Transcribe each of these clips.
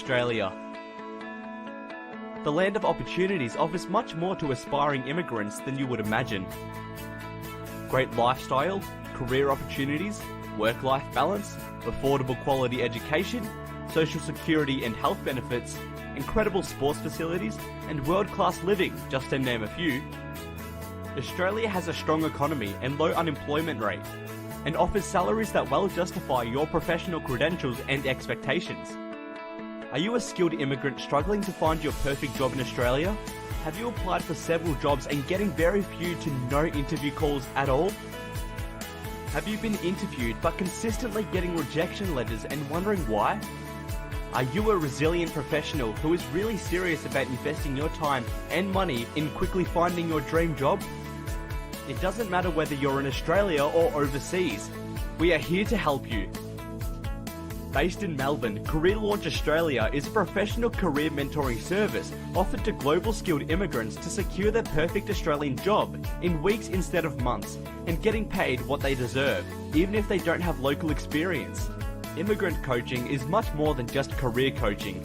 Australia. The land of opportunities offers much more to aspiring immigrants than you would imagine. Great lifestyle, career opportunities, work-life balance, affordable quality education, social security and health benefits, incredible sports facilities, and world-class living, just to name a few. Australia has a strong economy and low unemployment rate, and offers salaries that well justify your professional credentials and expectations. Are you a skilled immigrant struggling to find your perfect job in Australia? Have you applied for several jobs and getting very few to no interview calls at all? Have you been interviewed but consistently getting rejection letters and wondering why? Are you a resilient professional who is really serious about investing your time and money in quickly finding your dream job? It doesn't matter whether you're in Australia or overseas, we are here to help you. Based in Melbourne, Career Launch Australia is a professional career mentoring service offered to global skilled immigrants to secure their perfect Australian job in weeks instead of months and getting paid what they deserve, even if they don't have local experience. Immigrant coaching is much more than just career coaching.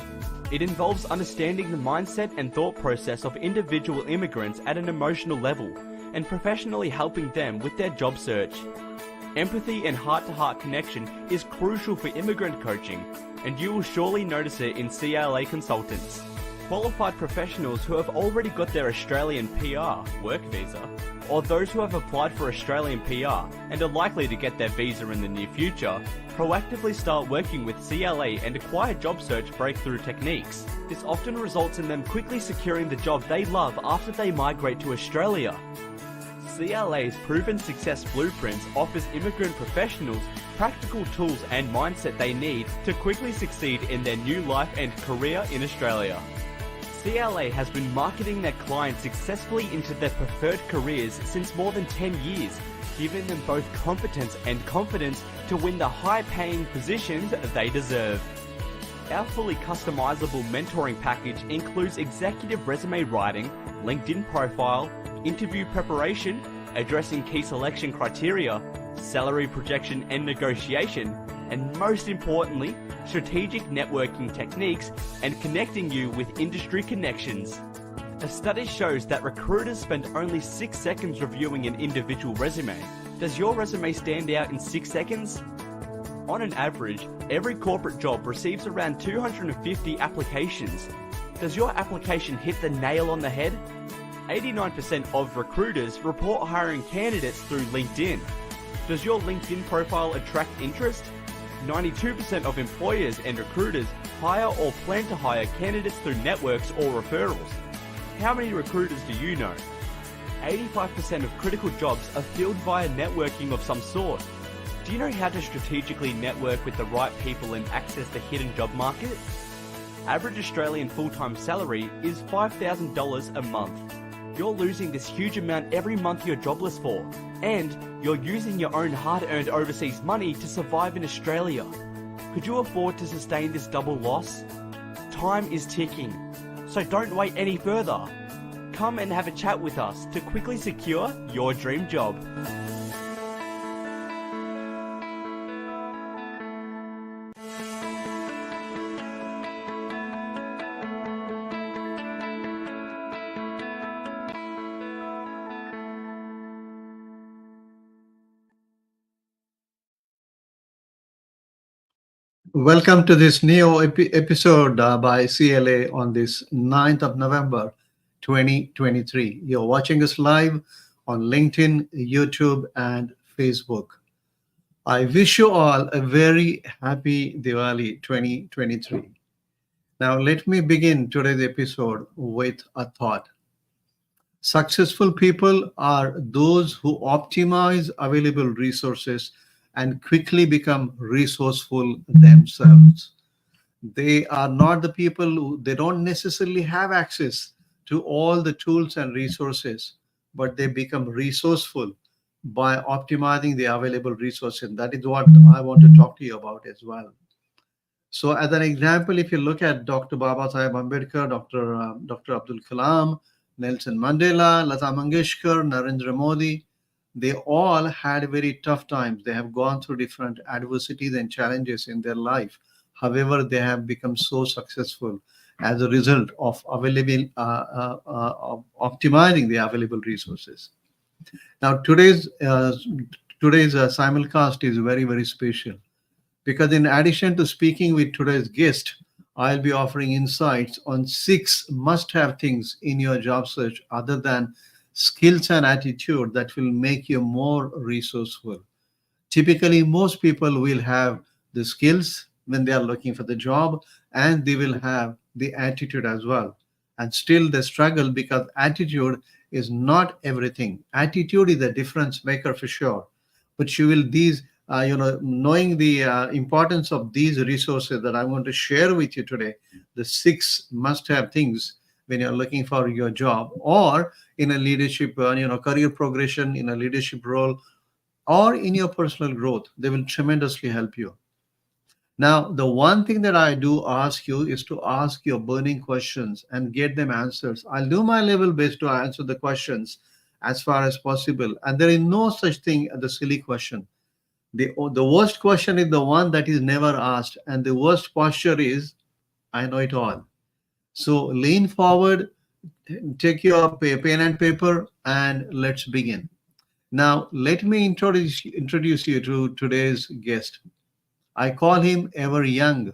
It involves understanding the mindset and thought process of individual immigrants at an emotional level and professionally helping them with their job search. Empathy and heart-to-heart connection is crucial for immigrant coaching, and you will surely notice it in CLA consultants. Qualified professionals who have already got their Australian PR, work visa, or those who have applied for Australian PR and are likely to get their visa in the near future, proactively start working with CLA and acquire job search breakthrough techniques. This often results in them quickly securing the job they love after they migrate to Australia. CLA's proven success blueprints offers immigrant professionals practical tools and mindset they need to quickly succeed in their new life and career in Australia. CLA has been marketing their clients successfully into their preferred careers since more than 10 years, giving them both competence and confidence to win the high-paying positions they deserve. Our fully customizable mentoring package includes executive resume writing, LinkedIn profile, interview preparation, addressing key selection criteria, salary projection and negotiation, and most importantly, strategic networking techniques and connecting you with industry connections. A study shows that recruiters spend only 6 seconds reviewing an individual resume. Does your resume stand out in 6 seconds? On an average, every corporate job receives around 250 applications. Does your application hit the nail on the head? 89% of recruiters report hiring candidates through LinkedIn. Does your LinkedIn profile attract interest? 92% of employers and recruiters hire or plan to hire candidates through networks or referrals. How many recruiters do you know? 85% of critical jobs are filled via networking of some sort. Do you know how to strategically network with the right people and access the hidden job market? Average Australian full-time salary is $5,000 a month. You're losing this huge amount every month you're jobless for, and you're using your own hard-earned overseas money to survive in Australia. Could you afford to sustain this double loss? Time is ticking, so don't wait any further. Come and have a chat with us to quickly secure your dream job. Welcome to this new episode by CLA on this 9th of November 2023. You're watching us live on LinkedIn, YouTube, and Facebook. I wish you all a very happy Diwali 2023. Now, let me begin today's episode with a thought. Successful people are those who optimize available resources and quickly become resourceful themselves. They are not the people they don't necessarily have access to all the tools and resources, but they become resourceful by optimizing the available resources. And that is what I want to talk to you about as well. So as an example, if you look at Dr. Baba Saheb Ambedkar, Dr. Abdul Kalam, Nelson Mandela, Lata Mangeshkar, Narendra Modi, they all had very tough times. They have gone through different adversities and challenges in their life. However, they have become so successful as a result of available of optimizing the available resources. Now, today's simulcast is very very special because in addition to speaking with today's guest, I'll be offering insights on six must-have things in your job search other than skills and attitude that will make you more resourceful. Typically, most people will have the skills when they are looking for the job, and they will have the attitude as well. And still, they struggle because attitude is not everything. Attitude is a difference maker for sure. But you will these knowing the importance of these resources that I'm going to share with you today, the six must-have things when you're looking for your job or in a leadership, career progression in a leadership role or in your personal growth, they will tremendously help you. Now, the one thing that I do ask you is to ask your burning questions and get them answers. I'll do my level best to answer the questions as far as possible. And there is no such thing as the silly question. The worst question is the one that is never asked. And the worst posture is, I know it all. So lean forward, take your pen and paper, and let's begin. Now, let me introduce you to today's guest. I call him ever young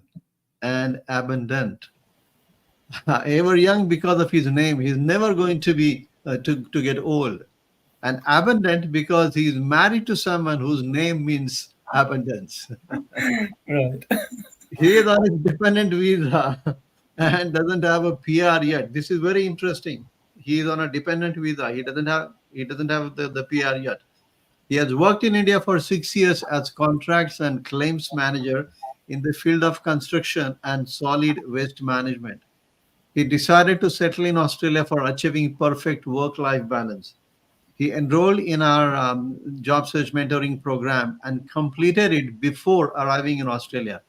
and abundant. Ever young because of his name. He's never going to be to get old. And abundant because he's married to someone whose name means abundance. Right. He is on his dependent visa and doesn't have a PR yet. This is very interesting. He is on a dependent visa. He doesn't have the PR yet. He has worked in India for 6 years as contracts and claims manager in the field of construction and solid waste management. He decided to settle in Australia for achieving perfect work life balance. He enrolled in our job search mentoring program and completed it before arriving in Australia.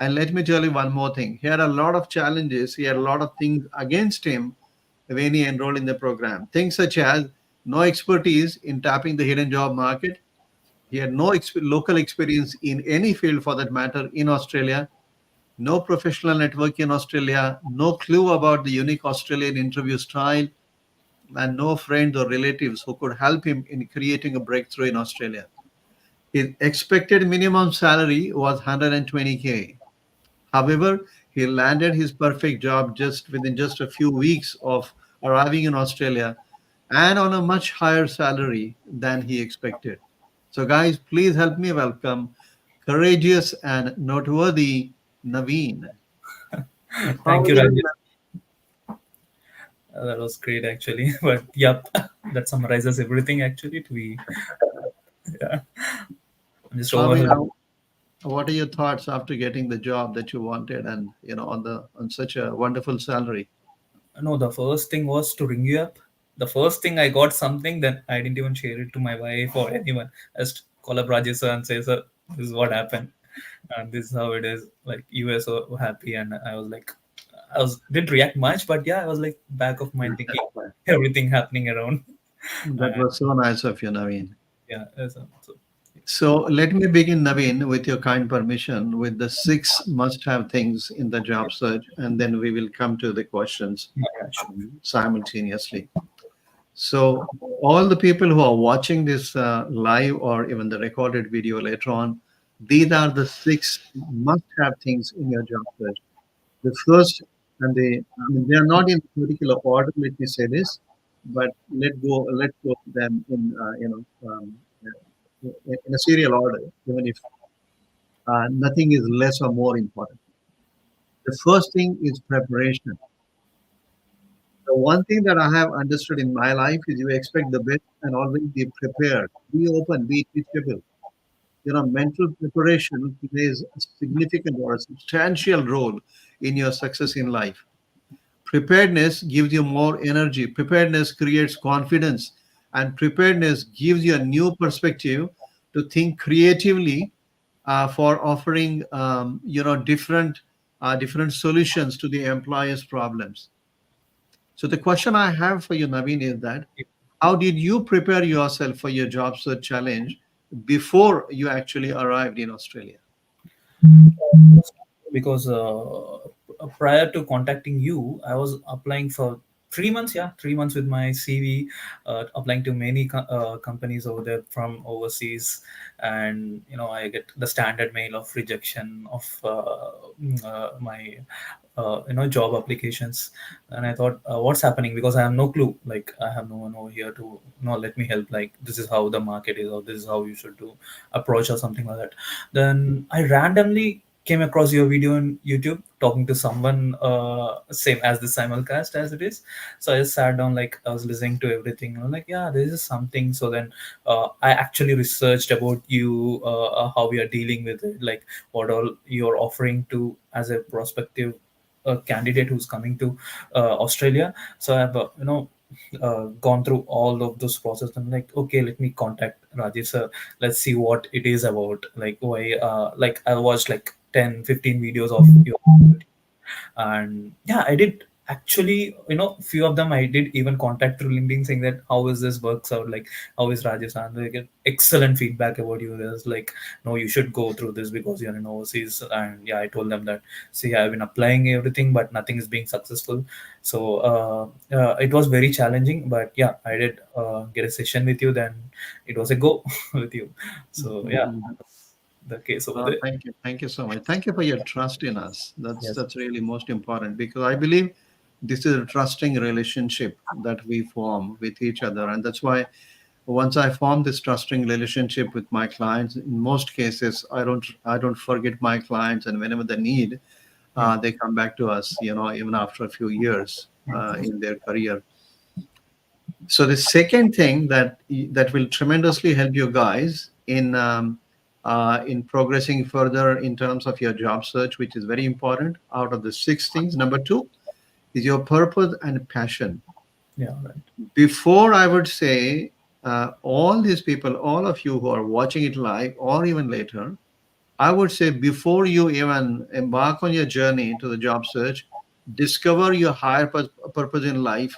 And let me tell you one more thing. He had a lot of challenges. He had a lot of things against him when he enrolled in the program. Things such as no expertise in tapping the hidden job market. He had no local experience in any field for that matter in Australia, no professional network in Australia, no clue about the unique Australian interview style, and no friends or relatives who could help him in creating a breakthrough in Australia. His expected minimum salary was 120K. However, he landed his perfect job just within just a few weeks of arriving in Australia and on a much higher salary than he expected. So, guys, please help me welcome courageous and noteworthy Naveen. How Thank are you, you? Rajesh. That was great, actually. But yep, that summarizes everything. Actually, to be, yeah, I'm just I mean, overwhelmed. what are your thoughts after getting the job that you wanted and on such a wonderful salary? No, the first thing was to ring you up. The first thing I got something, then I didn't even share it to my wife or anyone. I just call up Rajesh sir and say, "Sir, this is what happened, and this is how it is." Like you were so happy, and I was like, I was didn't react much, but yeah, I was like back of mind thinking everything happening around. That And was so nice of you, Naveen. yeah, so So let me begin, Naveen, with your kind permission, with the six must-have things in the job search, and then we will come to the questions yeah, sure. simultaneously. So all the people who are watching this live or even the recorded video later on, these are the six must-have things in your job search. The first, I mean, they are not in particular order. Let me say this, but let's go to them in in a serial order, even if nothing is less or more important. The first thing is preparation. The one thing that I have understood in my life is you expect the best and always be prepared. Be open, be teachable. Mental preparation plays a significant or a substantial role in your success in life. Preparedness gives you more energy. Preparedness creates confidence, and preparedness gives you a new perspective to think creatively for offering, different solutions to the employer's problems. So the question I have for you, Naveen, is that how did you prepare yourself for your job search challenge before you actually arrived in Australia? because prior to contacting you, I was applying for 3 months, yeah, 3 months with my CV, applying to many companies over there from overseas, and I get the standard mail of rejection of my job applications. And I thought, what's happening? Because I have no clue. Like, I have no one over here to let me help. Like, this is how the market is, or this is how you should do approach, or something like that. Then I randomly came across your video on YouTube talking to someone same as the simulcast as it is. So I just sat down, like I was listening to everything. I'm like, yeah, this is something. So then I actually researched about you, how we are dealing with it, like what all you're offering to as a prospective candidate who's coming to Australia. So I've gone through all of those process. I'm like, okay, let me contact Rajesh sir. Let's see what it is about. Like, why? Like, I watched like 10, 15 videos of your, and yeah, I did actually, few of them I did even contact through LinkedIn, saying that how is this works out, like how is Rajasthan. They get excellent feedback about you. There's like, no, you should go through this because you're in overseas. And yeah, I told them that, see, I've been applying everything but nothing is being successful. So it was very challenging, but yeah, I did get a session with you. Then it was a go with you. So yeah, Mhm. that's the case over Well, there. thank you so much. Thank you for your trust in us. That's Yes. that's really most important, because I believe this is a trusting relationship that we form with each other, and that's why once I form this trusting relationship with my clients, in most cases I don't forget my clients, and whenever they need, Yeah. they come back to us. Even after a few years in their career. So the second thing that will tremendously help you guys in progressing further in terms of your job search, which is very important. Out of the six things, number two is your purpose and passion. Yeah. Right. Before, I would say, all these people, all of you who are watching it live or even later, I would say before you even embark on your journey to the job search, discover your higher purpose in life.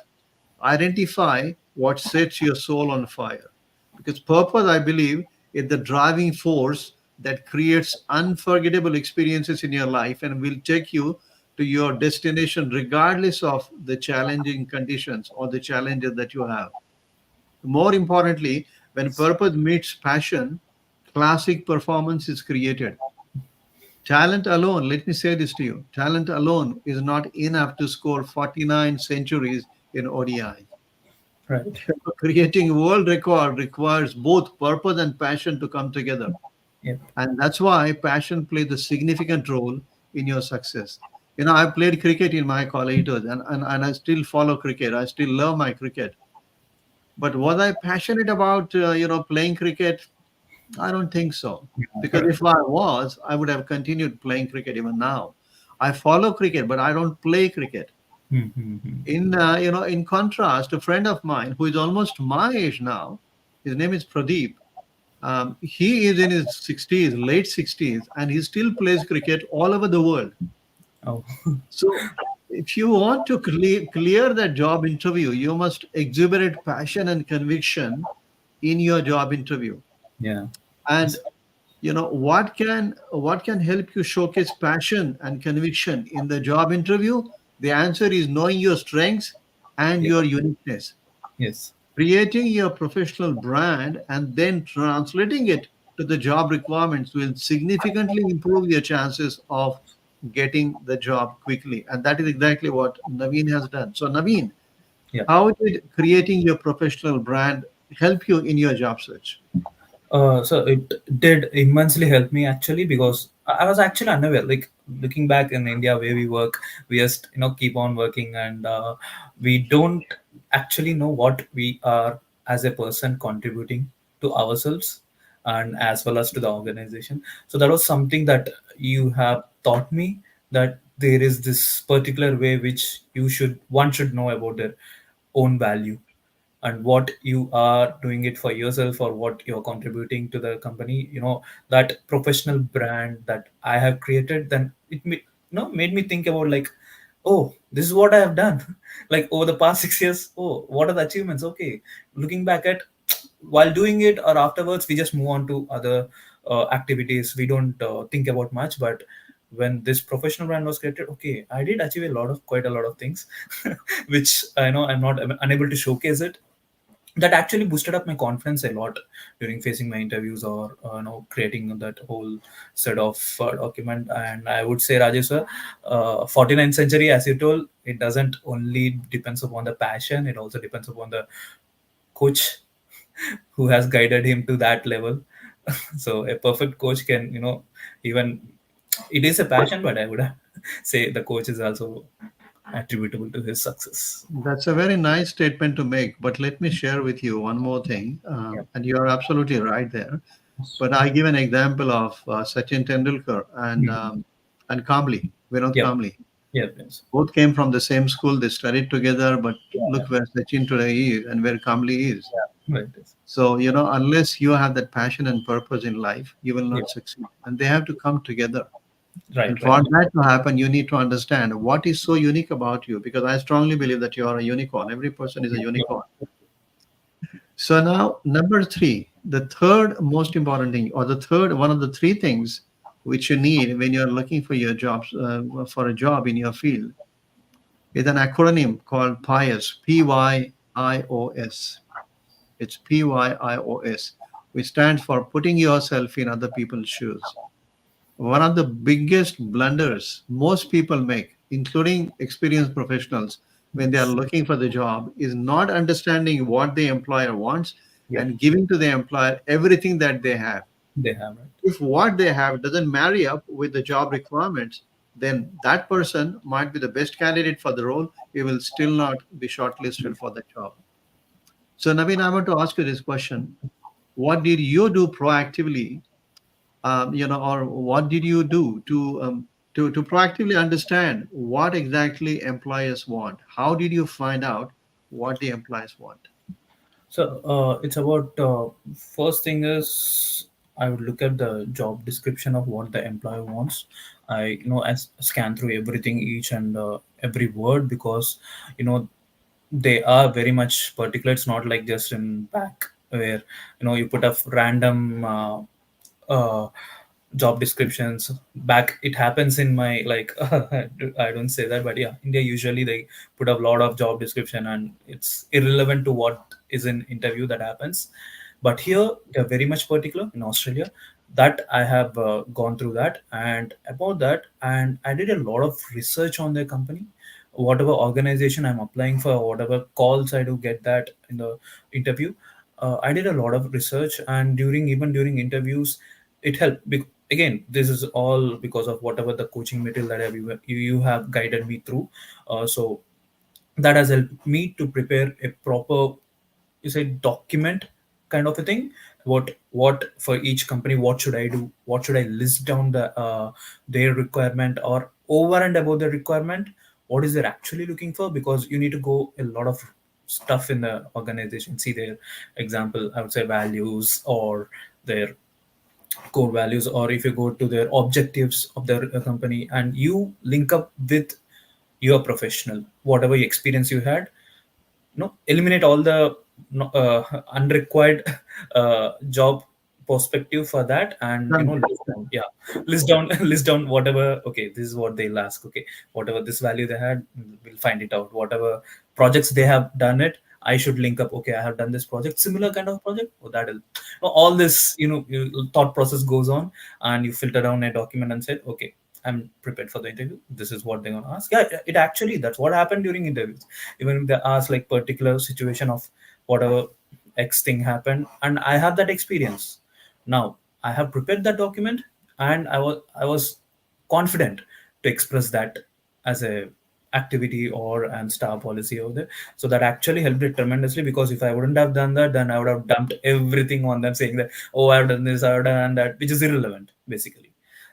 Identify what sets your soul on fire. Because purpose, I believe, is the driving force that creates unforgettable experiences in your life and will take you to your destination regardless of the challenging conditions or the challenges that you have. More importantly, when purpose meets passion, classic performance is created. Talent alone, let me say this to you, talent alone is not enough to score 49 centuries in ODI. Right. Creating world record requires both purpose and passion to come together. Yep. And that's why passion plays a significant role in your success. I played cricket in my college days, and I still follow cricket. I still love my cricket. But was I passionate about, playing cricket? I don't think so. Because Right. if I was, I would have continued playing cricket even now. I follow cricket, but I don't play cricket. Mm-hmm. In contrast, a friend of mine who is almost my age now, his name is Pradeep. He is in his 60s, late 60s, and he still plays cricket all over the world. Oh. So, if you want to clear that job interview, you must exuberate passion and conviction in your job interview. Yeah. And Yes. what can help you showcase passion and conviction in the job interview? The answer is knowing your strengths and Yep. your uniqueness. Yes. Creating your professional brand and then translating it to the job requirements will significantly improve your chances of getting the job quickly. And that is exactly what Naveen has done. So, Naveen, Yeah. how did creating your professional brand help you in your job search? So it did immensely help me actually, because I was actually unaware. Like, looking back in India where we work, we just keep on working, and we don't actually know what we are as a person contributing to ourselves and as well as to the organization. So that was something that you have taught me, that there is this particular way which one should know about their own value, and what you are doing it for yourself or what you're contributing to the company. That professional brand that I have created, then made me think about, like, oh, this is what I have done like over the past 6 years. Oh, what are the achievements? Okay, looking back at, while doing it or afterwards, we just move on to other activities. We don't think about much, but when this professional brand was created, okay, I did achieve a lot of quite a lot of things, which I know I'm not unable to showcase it. That actually boosted up my confidence a lot during facing my interviews, or creating that whole set of document. And I would say, Rajesh sir, 49th century, as you told, it doesn't only depends upon the passion, it also depends upon the coach who has guided him to that level. So a perfect coach can, even it is a passion, but I would say the coach is also attributable to his success. That's a very nice statement to make. But let me share with you one more thing. Yeah. And you're absolutely right there. But I give an example of Sachin Tendulkar Mhm. and Kambli, Vinod Yep. Kambli. Yep. Yes. Both came from the same school. They studied together. But Yeah. look where Sachin today is and where Kambli is. Yeah. Right. Yes. So, unless you have that passion and purpose in life, you will Yeah. not succeed. And they have to come together. Right. And Right. for that to happen, you need to understand what is so unique about you, because I strongly believe that you are a unicorn. Every person is a unicorn. Yeah. So now, number three, the third most important thing, or the third one of the three things which you need when you're looking for your jobs, for a job in your field, is an acronym called PIOS, PYIOS. It's PYIOS, which stands for putting yourself in other people's shoes. One of the biggest blunders most people make, including experienced professionals, when they are looking for the job, is not understanding what the employer wants Yep. and giving to the employer everything that they have. They have it. If what they have doesn't marry up with the job requirements, then that person might be the best candidate for the role. He will still not be shortlisted for the job. So, Naveen, I want to ask you this question. What did you do proactively, or what did you do to proactively understand what exactly employers want? How did you find out what the employers want? So it's about first thing is I would look at the job description of what the employer wants. I scan through everything, each and every word, because you know they are very much particular. It's not like just in back where you put a random job descriptions back. It happens in my like I don't say that, but yeah, India usually they put a lot of job description and it's irrelevant to what is in interview that happens. But here they're very much particular in Australia, that I have gone through that and about that, and I did a lot of research on their company, whatever organization I'm applying for, whatever calls I do get that in the interview. I did a lot of research, and during interviews it helped. Again, this is all because of whatever the coaching material that you have guided me through. So that has helped me to prepare a proper, you say, document kind of a thing. What for each company, what should I do, what should I list down their requirement, or over and above the requirement, what is they're actually looking for, because you need to go a lot of stuff in the organization, see their example, I would say values, or their core values, or if you go to their objectives of their company, and you link up with your professional whatever experience you had, eliminate all the unrequired job perspective for that, and Done. list down, yeah, list down list down whatever. Okay, this is what they'll ask. Okay, whatever this value they had, we'll find it out. Whatever projects they have done it, I should link up. Okay, I have done this project, similar kind of project. Oh, that'll all this, thought process goes on, and you filter down a document and say, okay, I'm prepared for the interview. This is what they're gonna ask. Yeah, it actually, that's what happened during interviews. Even if they ask like particular situation of whatever X thing happened, and I have that experience. Now I have prepared that document, and I was confident to express that as a activity or and star policy over there. So that actually helped it tremendously, because if I wouldn't have done that, then I would have dumped everything on them, saying that, oh, I've done this, I've done that, which is irrelevant basically.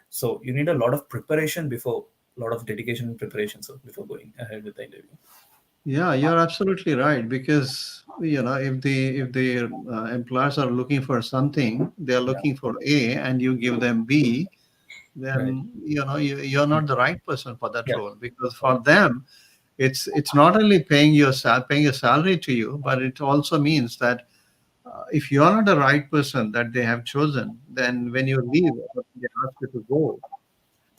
So you need a lot of preparation before, a lot of dedication and preparation, so before going ahead with the interview. Yeah, you're absolutely right, because if the employers are looking for something, they are Yeah. looking for A, and you give them B, Right. then you're not the right person for that Yeah. role, because for them it's not only paying a salary to you, but it also means that if you are not the right person that they have chosen, then when you leave or they ask you to go,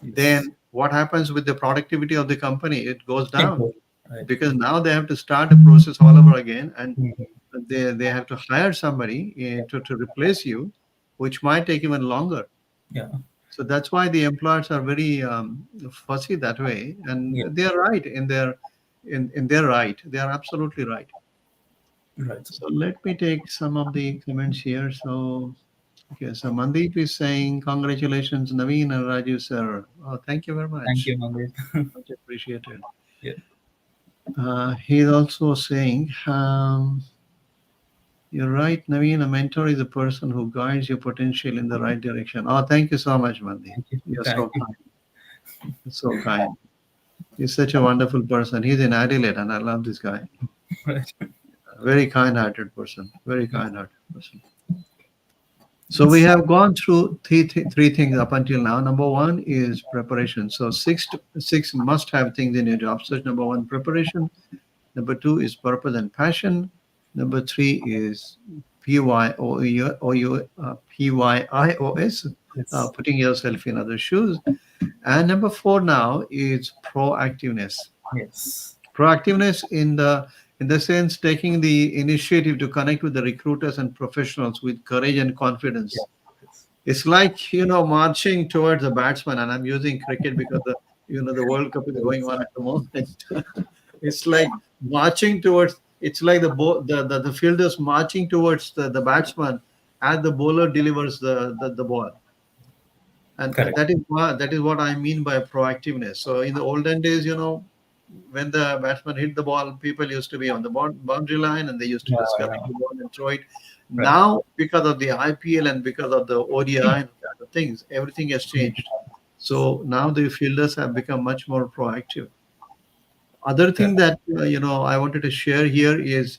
Yes. then what happens with the productivity of the company? It goes It down was right. because now they have to start the process all over again, and Mhm. they have to hire somebody to replace you, which might take even longer. Yeah. So that's why the employers are very fussy that way, and Yeah. they are right in their right. They are absolutely right. Right. So let me take some of the comments here. So okay, so Mandeep is saying congratulations, Naveen and Raju sir. Oh, thank you very Thank much. you, Mandeep. Much appreciated. Yeah. He's also saying, you're right, Naveen. A mentor is a person who guides your potential in the right direction. Oh, thank you so much, Mandeep. Thank you. You're Thank so you. kind. You're so kind. He's such a wonderful person. He's in Adelaide, and I love this guy. Right. A very kind-hearted person. Very Yeah. kind-hearted person. So we Yes. have gone through three things up until now. Number one is preparation. So six must-have things in your job search. Number one, preparation. Number two is purpose and passion. Number three is PYIOS, Yes. putting yourself in other shoes. And number four now is proactiveness. Yes. Proactiveness in the sense taking the initiative to connect with the recruiters and professionals with courage and Yeah. confidence. Yes. It's like marching towards a batsman, and I'm using cricket because the World Cup is going Yes. on at the moment. It's like marching towards. It's like the fielders marching towards the batsman as the bowler delivers the ball, and Correct. that is what I mean by proactiveness. So in the olden days, when the batsman hit the ball, people used to be on the boundary line and they used to Yeah. just collect Yeah. the ball and throw it. Right. Now, because of the IPL and because of the ODI and other things, everything has changed. So now the fielders have become much more proactive. Other thing Correct. that I wanted to share here is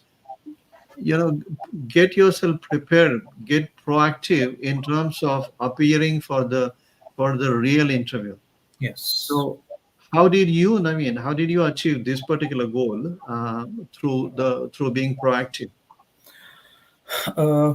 you know get yourself prepared, get proactive in terms of appearing for the real interview. Yes. So, how did you achieve this particular goal through being proactive? uh,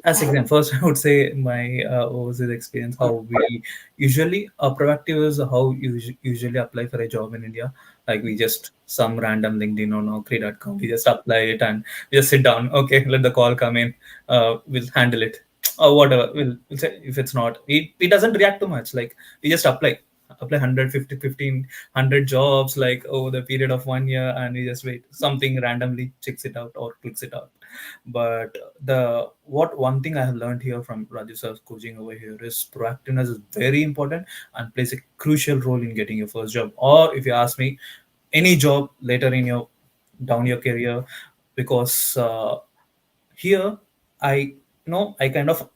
as exam first, I would say my overseas experience, how we usually proactive is how you usually apply for a job in India. Like we just some random LinkedIn or Naukri.com, we just apply it and we just sit down. Okay, let the call come in. We'll handle it or whatever. We'll say if it's not, it doesn't react too much. Like we just apply 150 1500 jobs like over the period of 1 year, and we just wait something randomly checks it out or clicks it out. But the what one thing I have learned here from Raju sir's coaching over here is proactiveness is very important and plays a crucial role in getting your first job. Or if you ask me, any job later in your down your career, because here I kind of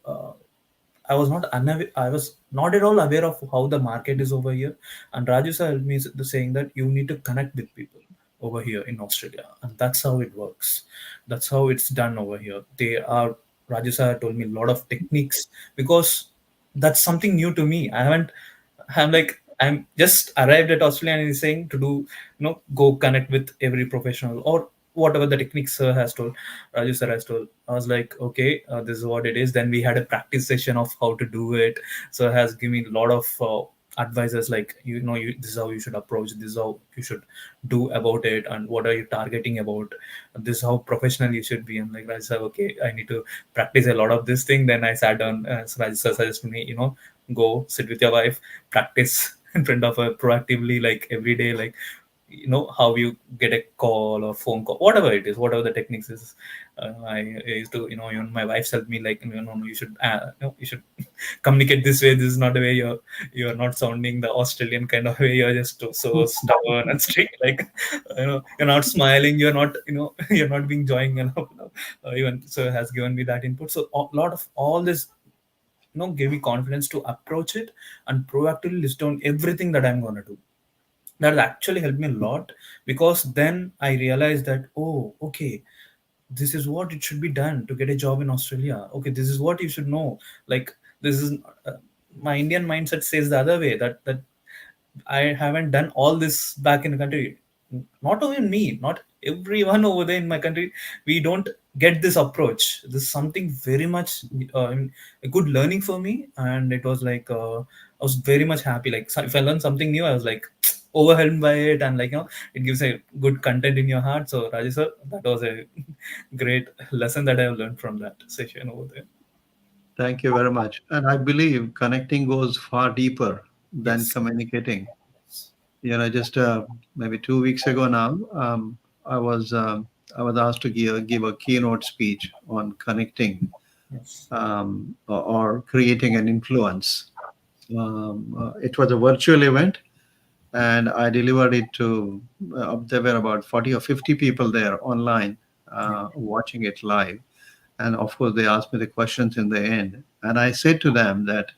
I was not at all aware of how the market is over here. And Raju sir helped me the saying that you need to connect with people over here in Australia. And that's how it works. That's how it's done over here. Raju sir told me a lot of techniques because that's something new to me. I'm just arrived at Australia and he's saying to do, go connect with every professional or whatever the techniques sir has told, Raju sir has told. I was like, okay, this is what it is. Then we had a practice session of how to do it. So it has given me a lot of advices like, this is how you should approach, this is how you should do about it, and what are you targeting about. This is how professional you should be. And like Raj said, okay, I need to practice a lot of this thing. Then I sat down, so Raj sir suggested me, go sit with your wife, practice in front of her proactively, like every day, like how you get a call or phone call, whatever it is, whatever the techniques is. I used to, even my wife helped me like, no, you should communicate this way. This is not the way you're not sounding the Australian kind of way. You're just so stubborn and strict. Like, you're not smiling. You're not, you're not being joying enough. Even so, has given me that input. So a lot of all this, gave me confidence to approach it and proactively list down everything that I'm gonna do. That actually helped me a lot, because then I realized that, oh, okay, this is what it should be done to get a job in Australia. Okay, this is what you should know. Like, this is uh, my Indian mindset says the other way, that I haven't done all this back in the country. Not only me, not everyone over there in my country. We don't get this approach. This is something very much a good learning for me, and it was like I was very much happy. Like so if I learned something new, I was like overwhelmed by it, and like it gives a good content in your heart. So Rajesh sir, that was a great lesson that I have learned from that session over there. Thank you very much. And I believe connecting goes far deeper than Yes. communicating. Just maybe 2 weeks ago now, I was um, I was asked to give a keynote speech on connecting, Yes. or creating an influence. It was a virtual event, and I delivered it to. There were about 40 or 50 people there online, Yeah. watching it live. And of course, they asked me the questions in the end, and I said to them that,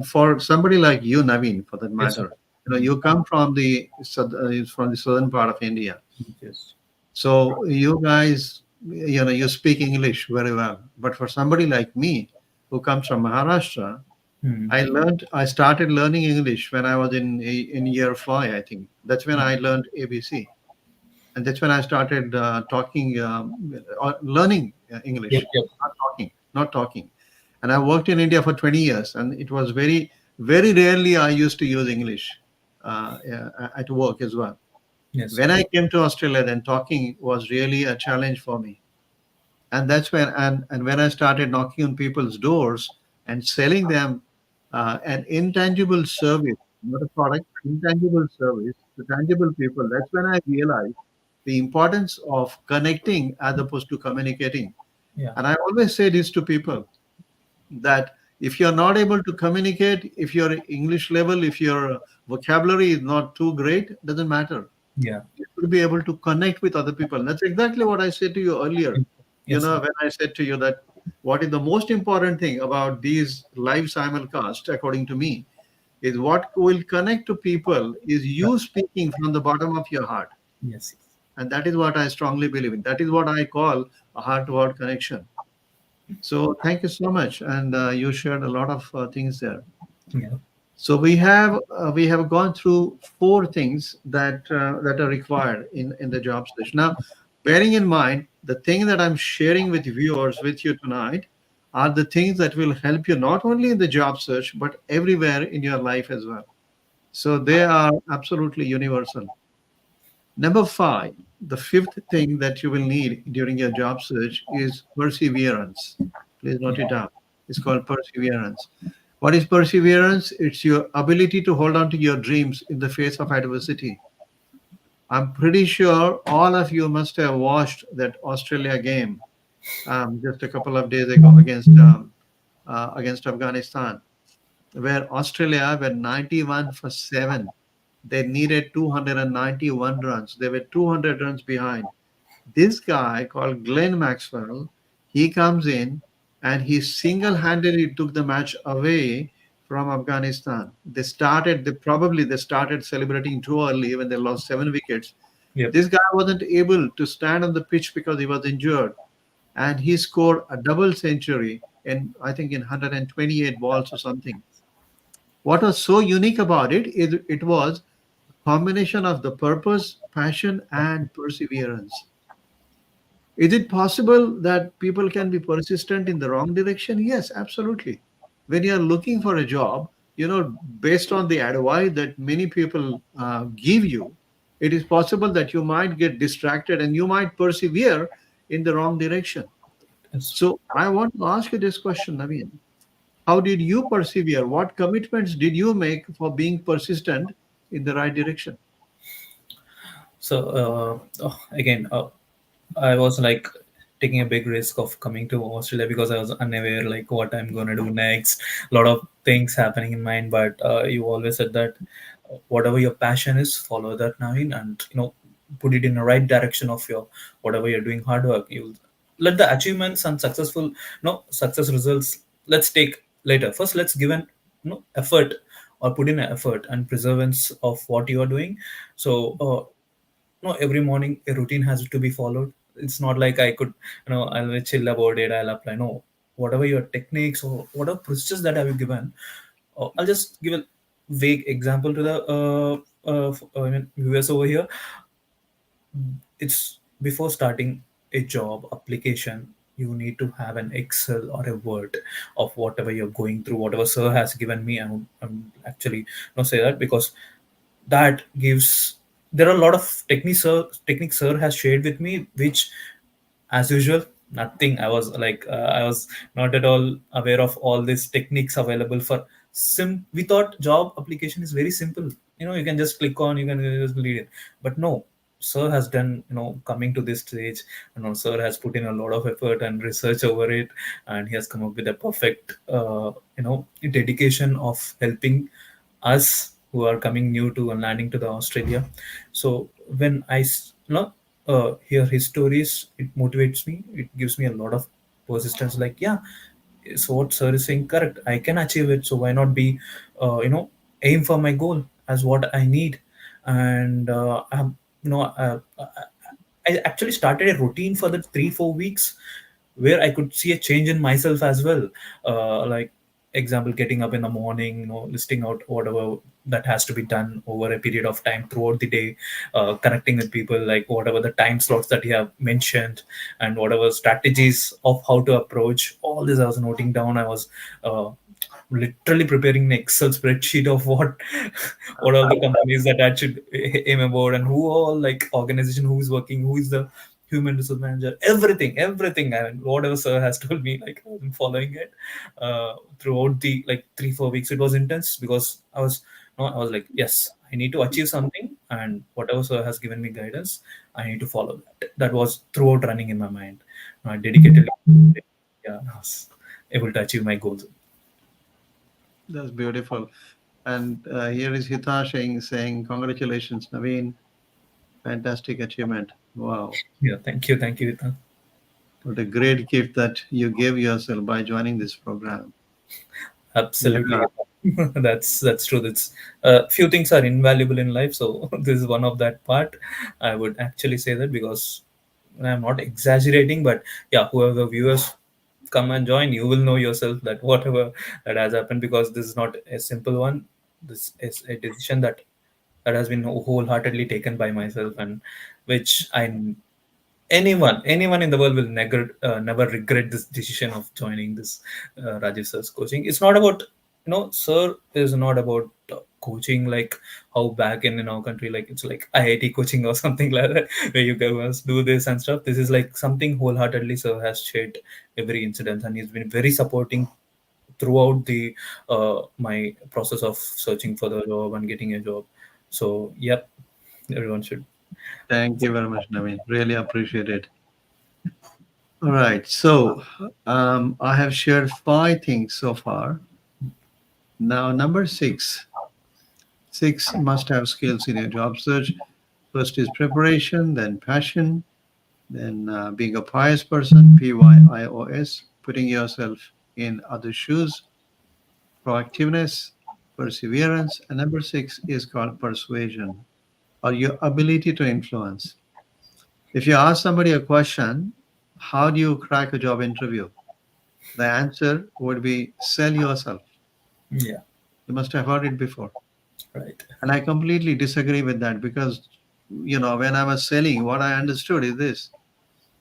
for somebody like you, Naveen, for that Yes, sir. matter, Mm. you come from the southern part of India, Yes. so you guys, you speak English very well. But for somebody like me, who comes from Maharashtra, Mm. I started learning English when I was in year five, I think. That's when I learned ABC, and that's when I started talking, learning Yep. English, Yep. not talking. And I worked in India for 20 years, and it was very, very rarely I used to use English at work as well. Yes. When I came to Australia, then talking was really a challenge for me. And that's when, and when I started knocking on people's doors and selling them an intangible service, not a product, intangible service to tangible people, that's when I realized the importance of connecting as opposed to communicating. Yeah. And I always say this to people, that if you're not able to communicate, if your English level, if your vocabulary is not too great, doesn't matter. Yeah. You should be able to connect with other people. And that's exactly what I said to you earlier. Yes, sir. When I said to you that what is the most important thing about these live simulcasts, according to me, is what will connect to people is you speaking from the bottom of your heart. Yes. And that is what I strongly believe in. That is what I call a heart to heart connection. So thank you so much. And you shared a lot of things there. Yeah. So we have gone through four things that are required in the job search. Now, bearing in mind the thing that I'm sharing with viewers with you tonight are the things that will help you not only in the job search but everywhere in your life as well. So they are absolutely universal. Number five, the fifth thing that you will need during your job search is perseverance. Please note it down. It's called perseverance. What is perseverance? It's your ability to hold on to your dreams in the face of adversity. I'm pretty sure all of you must have watched that Australia game just a couple of days ago against Afghanistan, where Australia were 91 for 7. They needed 291 runs. They were 200 runs behind. This guy called Glenn Maxwell, he comes in and he single-handedly took the match away from Afghanistan. They probably started celebrating too early when they lost 7 wickets. Yep. This guy wasn't able to stand on the pitch because he was injured, and he scored a double century in, I think, in 128 balls or something. What was so unique about it is it was a combination of the purpose, passion, and perseverance. Is it possible that people can be persistent in the wrong direction? Yes, absolutely. When you're looking for a job, based on the advice that many people give you, it is possible that you might get distracted and you might persevere in the wrong direction. Yes. So I want to ask you this question, Naveen. How did you persevere? What commitments did you make for being persistent in the right direction? So again, I was like taking a big risk of coming to Australia because I was unaware like what I'm gonna do next. A lot of things happening in mind, but you always said that whatever your passion is, follow that, Naveen, and put it in the right direction of your whatever you're doing hard work. You let the achievements and successful no success results. Let's take later. First, let's give an effort or put in an effort and perseverance of what you are doing. So. No, every morning a routine has to be followed. It's not like I could I'll chill about it, I'll apply. No, whatever your techniques or whatever procedures that I have given, I'll just give a vague example to the I mean viewers over here. It's before starting a job application, you need to have an Excel or a Word of whatever you're going through, whatever sir has given me. I'm actually not say that because that gives, there are a lot of techniques sir has shared with me, which as usual nothing, I was like I was not at all aware of all these techniques available for we thought job application is very simple, you can just click on, you can just lead it. But no, sir has done, coming to this stage, sir has put in a lot of effort and research over it, and he has come up with a perfect dedication of helping us who are coming new to and landing to the Australia. So when hear his stories, it motivates me. It gives me a lot of persistence. Like, yeah, so what sir is saying correct. I can achieve it. So why not be, aim for my goal as what I need, and you know, uh, I actually started a routine for the 3 4 weeks where I could see a change in myself as well. Like example, getting up in the morning, listing out whatever that has to be done over a period of time throughout the day, connecting with people, like whatever the time slots that you have mentioned, and whatever strategies of how to approach all this. I was noting down. I was uh, literally preparing an Excel spreadsheet of what all the companies that I should aim about, and who all like organization who is working, who is the human resource manager, everything. I mean, whatever sir has told me, like I've been following it throughout the like 3 4 weeks. It was intense because I was no, I was like, yes, I need to achieve something, and whatever sir has given me guidance, I need to follow that. That was throughout running in my mind. I dedicated, yeah, I was able to achieve my goals. That's beautiful. And here is Hitash saying, congratulations, Naveen. Fantastic achievement. Wow. Yeah, thank you, Ethan. What a great gift that you gave yourself by joining this program. Absolutely. Yeah. That's true. That's few things are invaluable in life, so this is one of that part. I would actually say that because I'm not exaggerating, but yeah, whoever viewers come and join, you will know yourself that whatever that has happened, because this is not a simple one. This is a decision that has been wholeheartedly taken by myself, and which I anyone in the world will never regret this decision of joining this Rajesh sir's coaching. It's not about, sir is not about coaching like how back in our country, like it's like IIT coaching or something like that, where you guys do this and stuff. This is like something wholeheartedly sir has shared every incident, and he's been very supporting throughout the my process of searching for the job and getting a job. So yep, everyone should. Thank you very much, Naveen. Really appreciate it. All right. So I have shared 5 things so far. Now, number six. Six must-have skills in your job search. First is preparation, then passion, then being a pious person, PYIOS, putting yourself in other shoes, proactiveness, perseverance, and number six is called persuasion, or your ability to influence. If you ask somebody a question, how do you crack a job interview? The answer would be sell yourself. Yeah, You must have heard it before. right. And I completely disagree with that because, when I was selling, what I understood is this: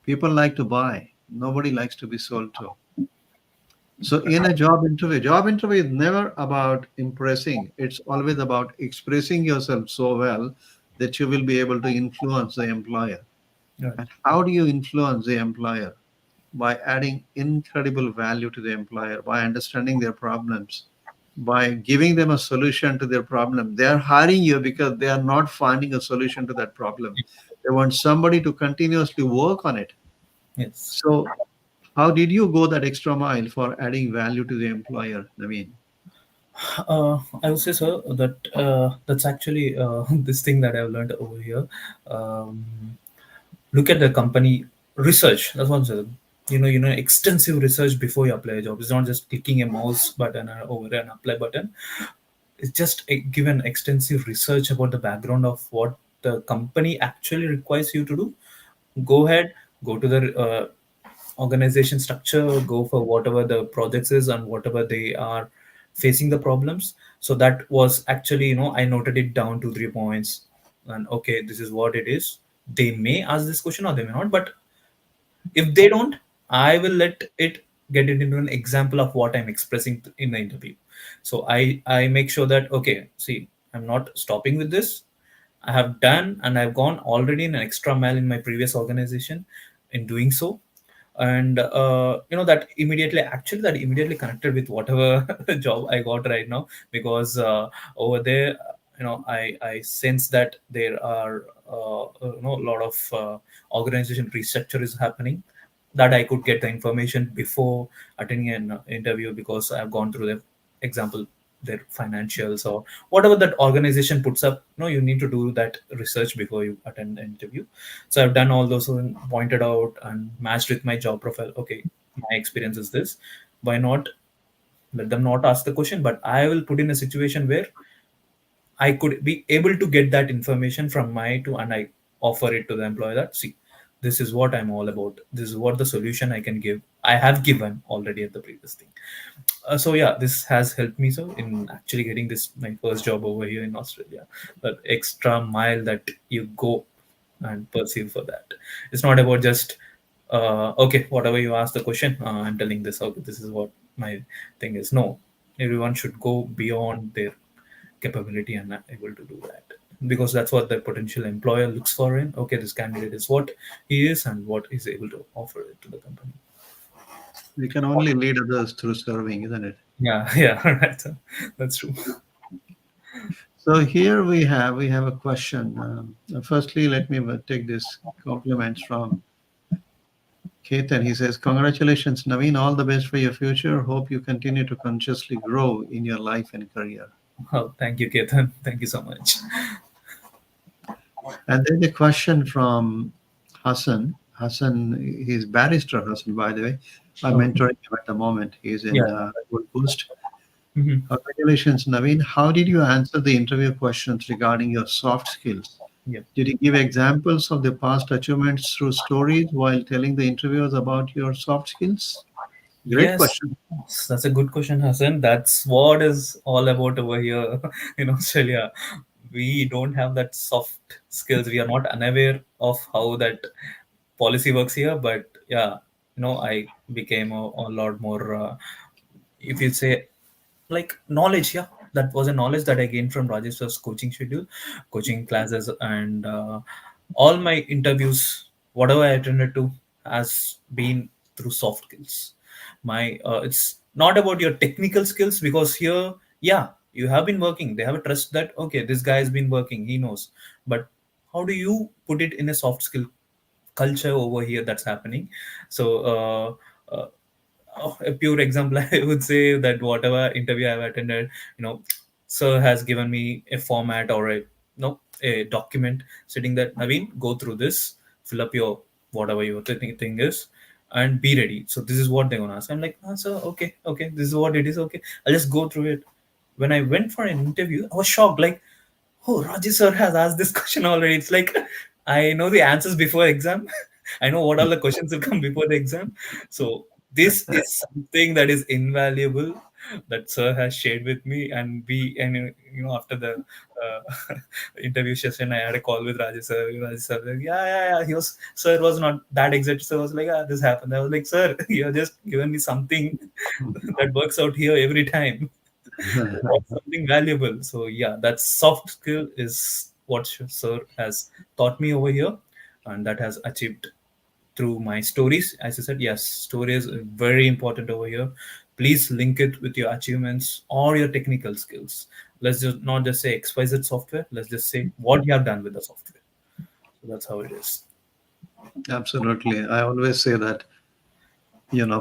people like to buy, nobody likes to be sold to. So, in a job interview is never about impressing, it's always about expressing yourself so well that you will be able to influence the employer. Right. And how do you influence the employer? By adding incredible value to the employer, by understanding their problems, by giving them a solution to their problem. They are hiring you because they are not finding a solution to that problem. They want somebody to continuously work on it. Yes. So, how did you go that extra mile for adding value to the employer, Naveen? I would say, sir, that that's actually this thing that I've learned over here. Um, Look at the company research. That's what I'm saying. Extensive research before you apply a job. It's not just clicking a mouse button over an apply button. It's just give an extensive research about the background of what the company actually requires you to do. Go ahead, go to the organization structure, go for whatever the projects is and whatever they are facing the problems. So that was actually, I noted it down to 3 points, and okay, this is what it is. They may ask this question or they may not, but If they don't, I will let it get it into an example of what I'm expressing in the interview. So I make sure that, okay, see, I'm not stopping with this. I have done and I've gone already an extra mile in my previous organization in doing so. And that immediately connected with whatever job I got right now, because over there, I sense that there are a lot of organization restructure is happening, that I could get the information before attending an interview, because I've gone through the example, their financials or whatever that organization puts up. You need to do that research before you attend the interview. So I've done all those and pointed out and matched with my job profile. Okay, my experience is this. Why not let them not ask the question, but I will put in a situation where I could be able to get that information from my to, and I offer it to the employer that, see, this is what I'm all about. This is what the solution I can give. I have given already at the previous thing. So yeah, this has helped me so in actually getting this my first job over here in Australia. That extra mile that you go and pursue for that. It's not about just okay, whatever you ask the question, I'm telling this. Okay, this is what my thing is. No, everyone should go beyond their capability and are able to do that, because that's what the potential employer looks for in, okay, this candidate is what he is and what he's able to offer it to the company. We can only lead others through serving, isn't it? Yeah, yeah, right. That's true. So here we have a question. Firstly, let me take this compliments from Ketan. He says, "Congratulations, Naveen. All the best for your future. Hope you continue to consciously grow in your life and career." Oh, thank you, Ketan. Thank you so much. And then the question from Hassan. Hassan, he's barrister Hassan, by the way. I'm Oh, mentoring him at the moment. He's yeah. in Gold Coast. Mhm. Congratulations, Naveen. How did you answer the interview questions regarding your soft skills? Yeah. Did you give examples of the past achievements through stories while telling the interviewers about your soft skills? Great Yes, question. that's a good question, Hassan. That's what is all about over here in Australia. We don't have that soft skills. We are not unaware of how that policy works here. But yeah, I became a lot more, if you say, like knowledge. Yeah, that was a knowledge that I gained from Rajesh coaching schedule, coaching classes, and all my interviews, whatever I attended to, has been through soft skills. My it's not about your technical skills, because here, yeah, you have been working, they have a trust that, okay, this guy has been working, he knows. But how do you put it in a soft skill culture over here that's happening? So a pure example, I would say that whatever interview I've attended, sir has given me a format or a document sitting that, Naveen, go through this, fill up your whatever your thing is, and be ready. So this is what they're gonna ask. I'm like, oh, sir, okay, okay, this is what it is. Okay, I'll just go through it. When I went for an interview, I was shocked. Like, oh, Rajesh sir has asked this question already. It's like I know the answers before exam. I know what all the questions will come before the exam. So this is something that is invaluable that sir has shared with me. And after the interview session, I had a call with Rajesh sir. Rajesh sir, like, yeah. Sir was not that exact. Sir was like, this happened. I was like, sir, you're just given me something that works out here every time. That's something valuable. So yeah, that soft skill is what sir has taught me over here, and that has achieved through my stories. As I said, yes, stories are very important over here. Please link it with your achievements or your technical skills. Let's just not just say XYZ software. Let's just say what you have done with the software. So that's how it is. Absolutely. I always say that,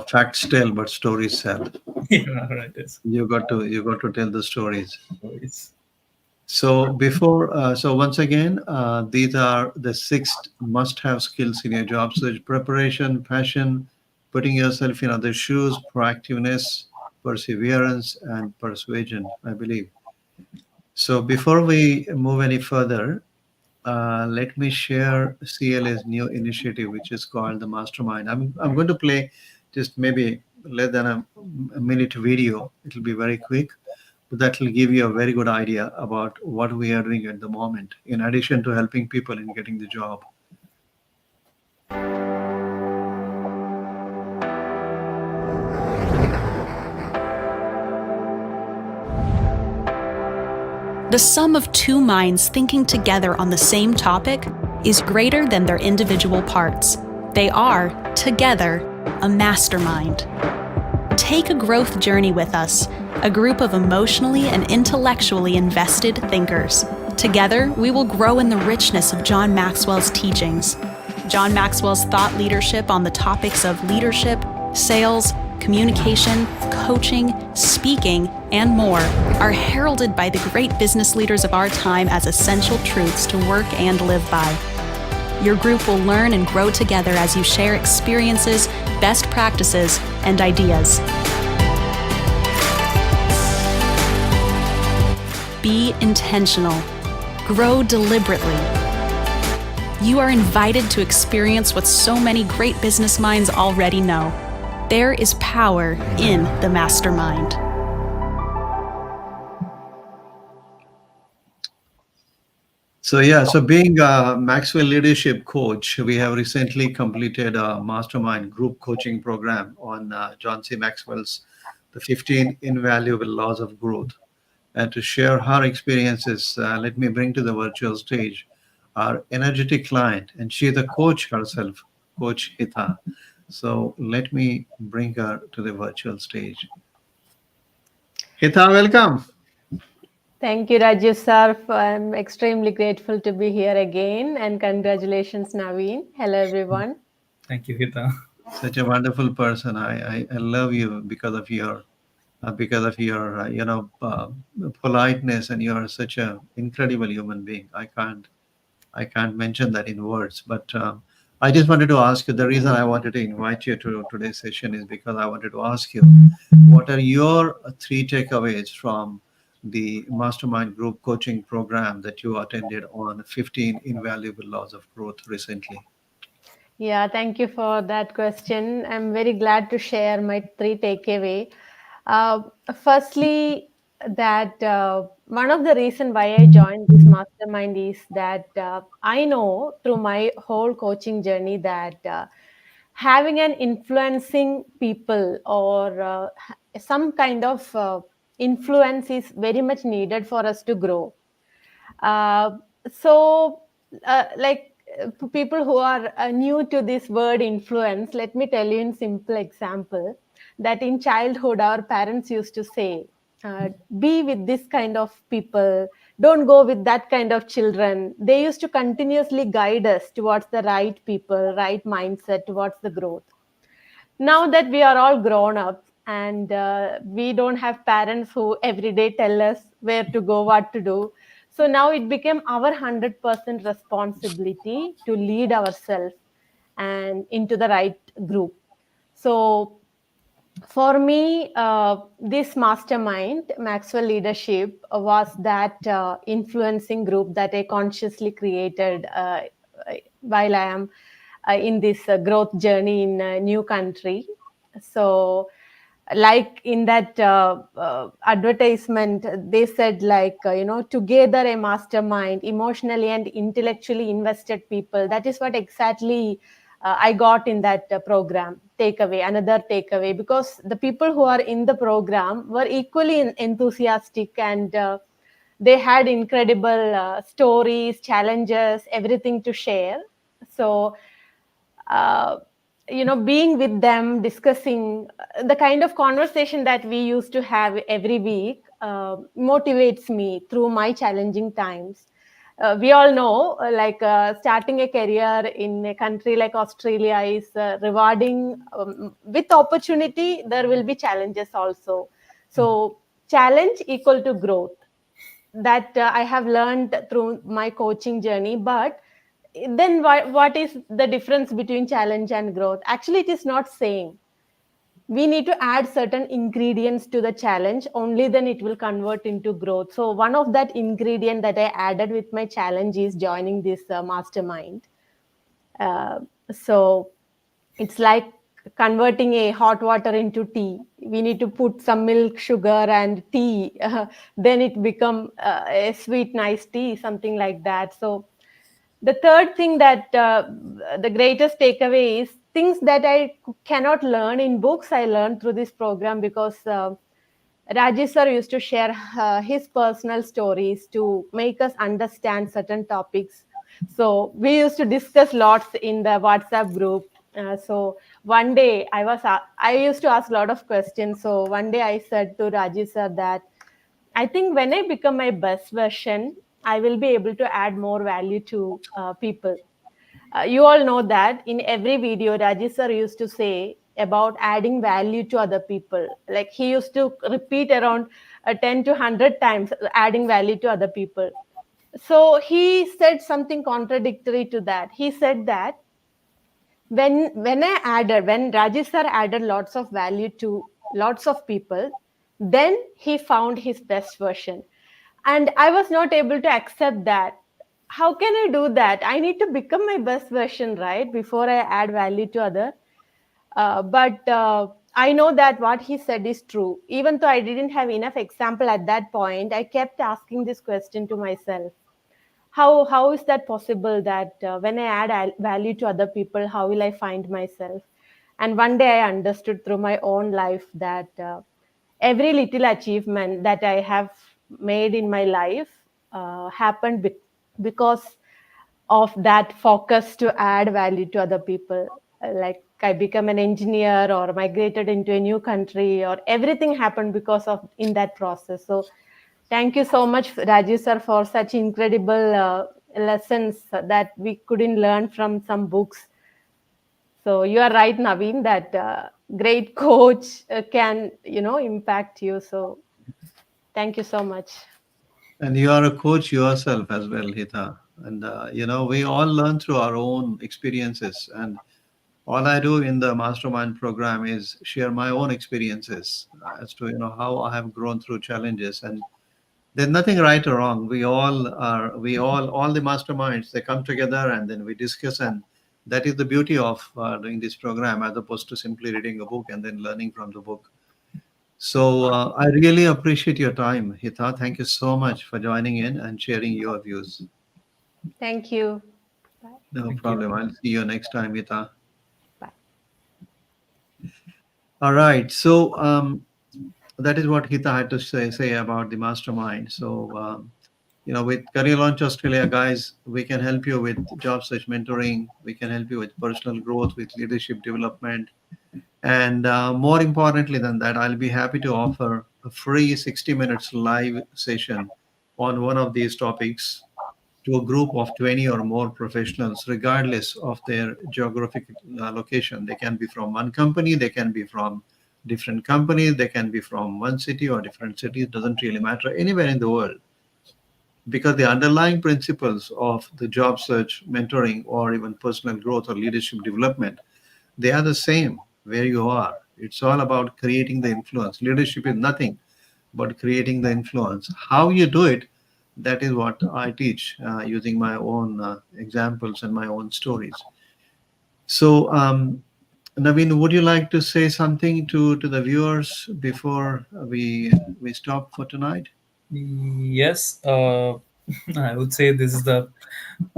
facts tell, but stories sell. Yeah, right. Yes. You got to tell the stories. Stories. So once again, these are the six must-have skills in your job search: preparation, passion, putting yourself in other shoes, proactiveness, perseverance, and persuasion, I believe. So before we move any further, let me share CLA's new initiative, which is called the Mastermind. I'm going to play just maybe less than a minute video. It'll be very quick, but that will give you a very good idea about what we are doing at the moment, in addition to helping people in getting the job. The sum of two minds thinking together on the same topic is greater than their individual parts. They are, together, a mastermind. Take a growth journey with us, a group of emotionally and intellectually invested thinkers. Together, we will grow in the richness of John Maxwell's teachings. John Maxwell's thought leadership on the topics of leadership, sales, communication, coaching, speaking, and more are heralded by the great business leaders of our time as essential truths to work and live by. Your group will learn and grow together as you share experiences, best practices, and ideas. Be intentional. Grow deliberately. You are invited to experience what so many great business minds already know. There is power in the mastermind. So being a Maxwell leadership coach, we have recently completed a mastermind group coaching program on John C. Maxwell's The 15 Invaluable Laws of Growth. And to share her experiences, let me bring to the virtual stage our energetic client, and she is the coach herself, Coach Hita. So let me bring her to the virtual stage. Hita, welcome. Thank you, Raju sir. I'm extremely grateful to be here again, and congratulations, Naveen. Hello, everyone. Thank you, Hita. Such a wonderful person. I love you because of your politeness, and you are such a incredible human being. I can't mention that in words, but I just wanted to ask you, the reason I wanted to invite you to today's session is because I wanted to ask you, what are your three takeaways from the mastermind group coaching program that you attended on 15 invaluable laws of growth recently? Yeah, thank you for that question. I'm very glad to share my three takeaway. Uh, Firstly, that one of the reason why I joined this mastermind is that I know through my whole coaching journey that having an influencing people or some kind of influence is very much needed for us to grow. Uh, so, people who are new to this word influence, let me tell you in simple example that in childhood our parents used to say, be with this kind of people, don't go with that kind of children. They used to continuously guide us towards the right people, right mindset, towards the growth. Now that we are all grown up and we don't have parents who every day tell us where to go, what to do, so now it became our 100% responsibility to lead ourselves and into the right group. So for me, this mastermind, Maxwell Leadership, was that influencing group that I consciously created while I am in this growth journey in a new country. So, like in that advertisement, they said like together a mastermind, emotionally and intellectually invested people. That is what exactly I got in that program. Takeaway, another takeaway, because the people who are in the program were equally enthusiastic and they had incredible stories, challenges, everything to share. So uh, being with them, discussing the kind of conversation that we used to have every week motivates me through my challenging times. We all know, starting a career in a country like Australia is rewarding. With opportunity, there will be challenges also. So, challenge equal to growth, that I have learned through my coaching journey. But then what is the difference between challenge and growth? Actually, it is not same. We need to add certain ingredients to the challenge, only then it will convert into growth. So one of that ingredient that I added with my challenge is joining this mastermind. uh, so it's like converting a hot water into tea. We need to put some milk, sugar, and tea. Then it become a sweet nice tea, something like that. So the third thing that the greatest takeaway is things that I cannot learn in books, I learned through this program, because Rajesh sir used to share his personal stories to make us understand certain topics. So we used to discuss lots in the WhatsApp group. So one day I used to ask a lot of questions. So one day I said to Rajesh sir that I think when I become my best version, I will be able to add more value to people. You all know that in every video, Rajesh sir used to say about adding value to other people. Like he used to repeat around 10 to 100 times adding value to other people. So he said something contradictory to that. He said that when Rajesh sir added lots of value to lots of people, then he found his best version. And I was not able to accept that. How can I do that? I need to become my best version, right, before I add value to other. But I know that what he said is true. Even though I didn't have enough example at that point, I kept asking this question to myself: how is that possible that when I add value to other people, how will I find myself? And one day I understood through my own life that every little achievement that I have made in my life happened because of that focus to add value to other people. Like I become an engineer or migrated into a new country, or everything happened because of in that process. So thank you so much, Rajesh sir, for such incredible lessons that we couldn't learn from some books. So you are right, Naveen, that great coach can, impact you. So thank you so much. And you are a coach yourself as well, Hita. And we all learn through our own experiences. And all I do in the mastermind program is share my own experiences as to how I have grown through challenges. And there's nothing right or wrong. We all the masterminds, they come together and then we discuss, and that is the beauty of doing this program as opposed to simply reading a book and then learning from the book. So I really appreciate your time, Hita. Thank you so much for joining in and sharing your views. Thank you. Bye. No Thank you. problem. I'll see you next time, Hita. Bye. All right. So that is what Hita had to say about the mastermind. So with Career Launch Australia, guys, we can help you with job search mentoring. We can help you with personal growth, with leadership development, and more importantly than that, I'll be happy to offer a free 60 minutes live session on one of these topics to a group of 20 or more professionals, regardless of their geographic location. They can be from one company, they can be from different companies, they can be from one city or different cities, doesn't really matter, anywhere in the world. Because the underlying principles of the job search, mentoring, or even personal growth or leadership development, they are the same where you are. It's all about creating the influence. Leadership is nothing but creating the influence. How you do it, that is what I teach using my own examples and my own stories. So, Naveen, would you like to say something to the viewers before we stop for tonight? Yes, I would say this is the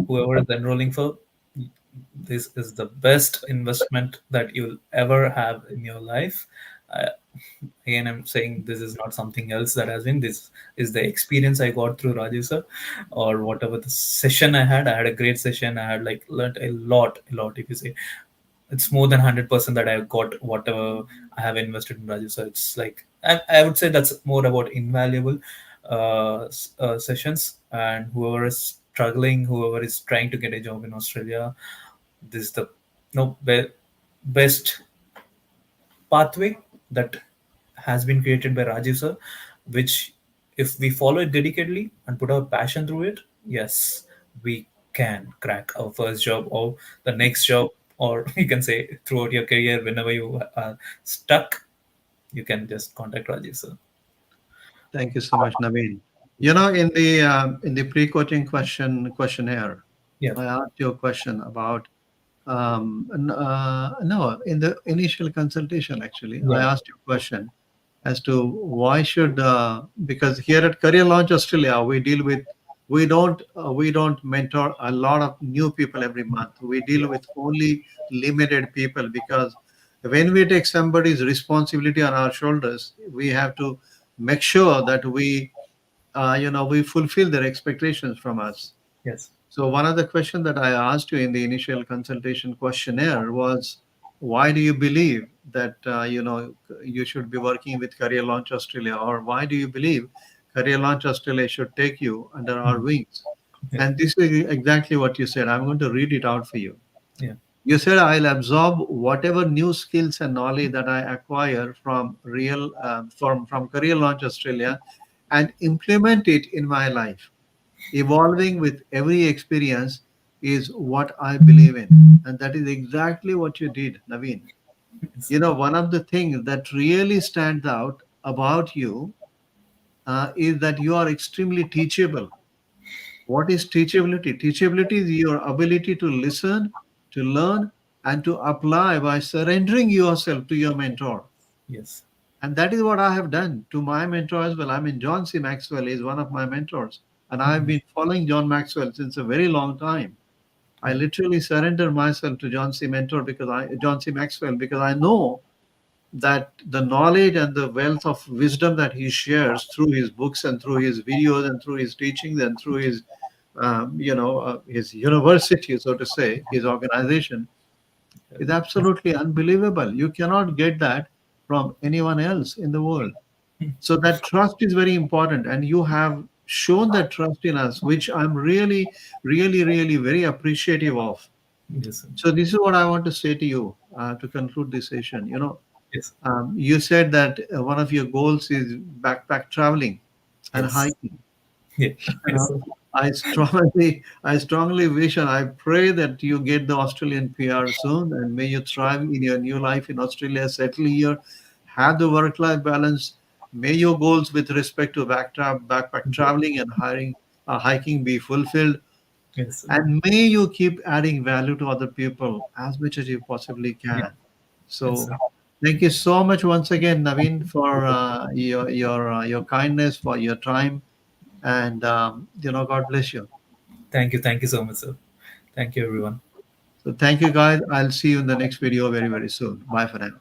whoever is enrolling for, this is the best investment that you'll ever have in your life. Uh, Again, I'm saying this is not something else that has been. This is the experience I got through Raju sir, or whatever the session I had. I had a great session. I had like learned a lot. If you say it's more than 100% that I got whatever I have invested in Raju. So it's like I would say that's more about invaluable sessions. And whoever is struggling, whoever is trying to get a job in Australia, this is the no best pathway that has been created by Rajiv sir, which if we follow it dedicatedly and put our passion through it, yes, we can crack our first job or the next job, or you can say throughout your career, whenever you are stuck, you can just contact Rajiv sir. Thank you so much, Naveen. In the pre-coaching questionnaire, Yeah, I asked you a question about no, in the initial consultation, actually, I yeah, asked you a question as to why should because here at Career Launch Australia, we don't mentor a lot of new people every month. We deal with only limited people because when we take somebody's responsibility on our shoulders, we have to make sure that we fulfill their expectations from us. Yes. So one of the questions that I asked you in the initial consultation questionnaire was, why do you believe that you should be working with Career Launch Australia, or why do you believe Career Launch Australia should take you under our Mm. wings? Yeah. And this is exactly what you said. I'm going to read it out for you. Yeah. You said, I'll absorb whatever new skills and knowledge that I acquire from Career Launch Australia and implement it in my life. Evolving with every experience is what I believe in. And that is exactly what you did, Naveen. Yes. One of the things that really stands out about you is that you are extremely teachable. What is teachability? Teachability is your ability to listen, to learn, and to apply by surrendering yourself to your mentor. Yes. And that is what I have done to my mentor as well. I mean, John C. Maxwell is one of my mentors. And I've Mm. been following John Maxwell since a very long time. I Yeah. literally surrender myself to John C. Maxwell, because I know that the knowledge and the wealth of wisdom that he shares through his books and through his videos and through his teachings and through his university, so to say, his organization, is absolutely unbelievable. You cannot get that from anyone else in the world. So that trust is very important, and you have shown that trust in us, which I'm really, really, really very appreciative of. Yes. So this is what I want to say to you to conclude this session. Yes. You said that one of your goals is backpack traveling and Yes. hiking. Yeah. Yes. Uh, I strongly wish and I pray that you get the Australian PR soon, and may you thrive in your new life in Australia, settle here, have the work-life balance. May your goals with respect to backpack traveling and hiking be fulfilled, Yes. and may you keep adding value to other people as much as you possibly Yeah. can. Yes. So, thank you so much once again, Naveen, for your kindness, for your time, and God bless you. Thank you. Thank you so much, sir. Thank you, everyone. So thank you, guys. I'll see you in the next video very, very soon. Bye for now.